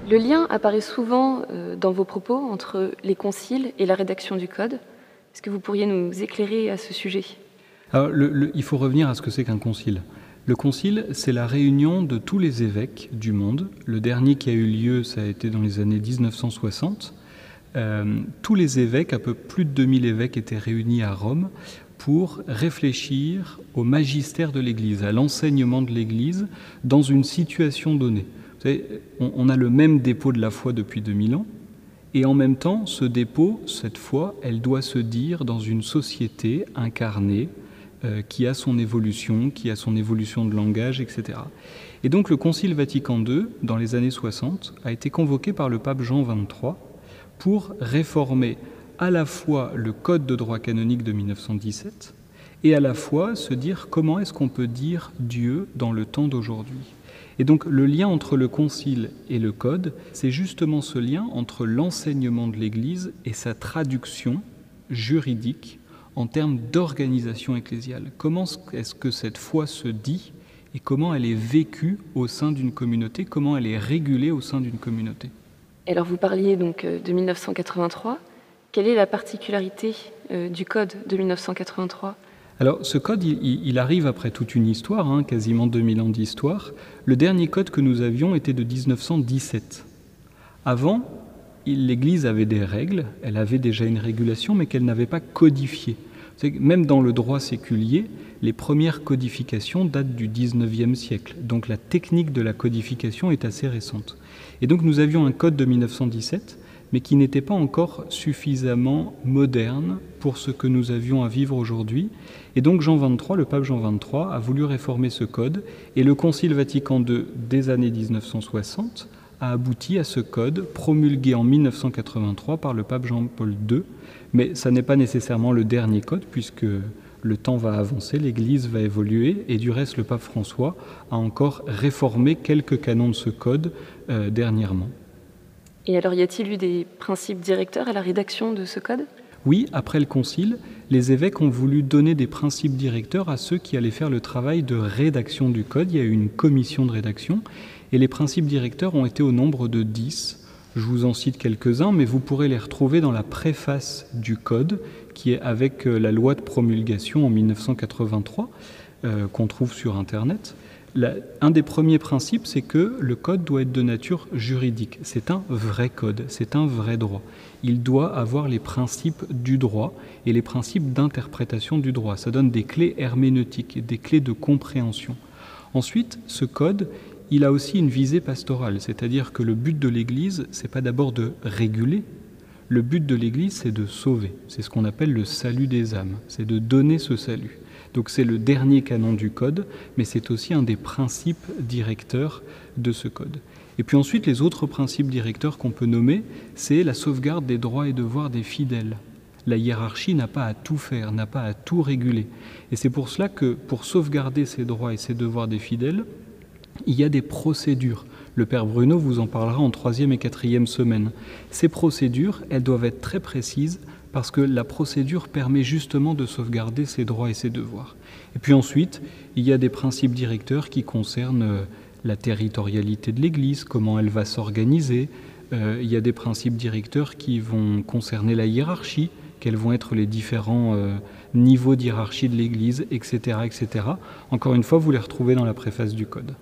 Le lien apparaît souvent dans vos propos entre les conciles et la rédaction du Code. Est-ce que vous pourriez nous éclairer à ce sujet ? Alors, il faut revenir à ce que c'est qu'un concile. Le concile, c'est la réunion de tous les évêques du monde. Le dernier qui a eu lieu, ça a été dans les années 1960. Tous les évêques, un peu plus de 2000 évêques, étaient réunis à Rome pour réfléchir au magistère de l'Église, à l'enseignement de l'Église dans une situation donnée. Vous savez, on a le même dépôt de la foi depuis 2000 ans, et en même temps, ce dépôt, cette foi, elle doit se dire dans une société incarnée, qui a son évolution de langage, etc. Et donc le Concile Vatican II, dans les années 60, a été convoqué par le pape Jean XXIII pour réformer à la fois le Code de droit canonique de 1917 et à la fois se dire comment est-ce qu'on peut dire Dieu dans le temps d'aujourd'hui. Et donc le lien entre le Concile et le Code, c'est justement ce lien entre l'enseignement de l'Église et sa traduction juridique en termes d'organisation ecclésiale. Comment est-ce que cette foi se dit et comment elle est vécue au sein d'une communauté, comment elle est régulée au sein d'une communauté. Alors vous parliez donc de 1983. Quelle est la particularité du Code de 1983 ? Alors ce code, il arrive après toute une histoire, quasiment 2000 ans d'histoire. Le dernier code que nous avions était de 1917. Avant, l'Église avait des règles, elle avait déjà une régulation, mais qu'elle n'avait pas codifiée. Même dans le droit séculier, les premières codifications datent du XIXe siècle. Donc la technique de la codification est assez récente. Et donc nous avions un code de 1917, mais qui n'était pas encore suffisamment moderne pour ce que nous avions à vivre aujourd'hui. Et donc Jean XXIII, le pape Jean XXIII, a voulu réformer ce code, et le Concile Vatican II des années 1960 a abouti à ce code promulgué en 1983 par le pape Jean-Paul II. Mais ça n'est pas nécessairement le dernier code, puisque le temps va avancer, l'Église va évoluer, et du reste, le pape François a encore réformé quelques canons de ce code dernièrement. Et alors, y a-t-il eu des principes directeurs à la rédaction de ce code ? Oui, après le Concile, les évêques ont voulu donner des principes directeurs à ceux qui allaient faire le travail de rédaction du code. Il y a eu une commission de rédaction, et les principes directeurs ont été au nombre de 10. Je vous en cite quelques-uns, mais vous pourrez les retrouver dans la préface du Code, qui est avec la loi de promulgation en 1983, qu'on trouve sur Internet. Un des premiers principes, c'est que le Code doit être de nature juridique. C'est un vrai code, c'est un vrai droit. Il doit avoir les principes du droit et les principes d'interprétation du droit. Ça donne des clés herméneutiques, des clés de compréhension. Ensuite, ce Code, il a aussi une visée pastorale, c'est-à-dire que le but de l'Église, c'est pas d'abord de réguler. Le but de l'Église, c'est de sauver. C'est ce qu'on appelle le salut des âmes, c'est de donner ce salut. Donc c'est le dernier canon du Code, mais c'est aussi un des principes directeurs de ce Code. Et puis ensuite, les autres principes directeurs qu'on peut nommer, c'est la sauvegarde des droits et devoirs des fidèles. La hiérarchie n'a pas à tout faire, n'a pas à tout réguler. Et c'est pour cela que, pour sauvegarder ces droits et ces devoirs des fidèles, il y a des procédures. Le Père Bruno vous en parlera en 3e et 4e semaine. Ces procédures, elles doivent être très précises parce que la procédure permet justement de sauvegarder ses droits et ses devoirs. Et puis ensuite, il y a des principes directeurs qui concernent la territorialité de l'Église, comment elle va s'organiser. Il y a des principes directeurs qui vont concerner la hiérarchie, quels vont être les différents niveaux d'hiérarchie de l'Église, etc., etc. Encore une fois, vous les retrouvez dans la préface du Code.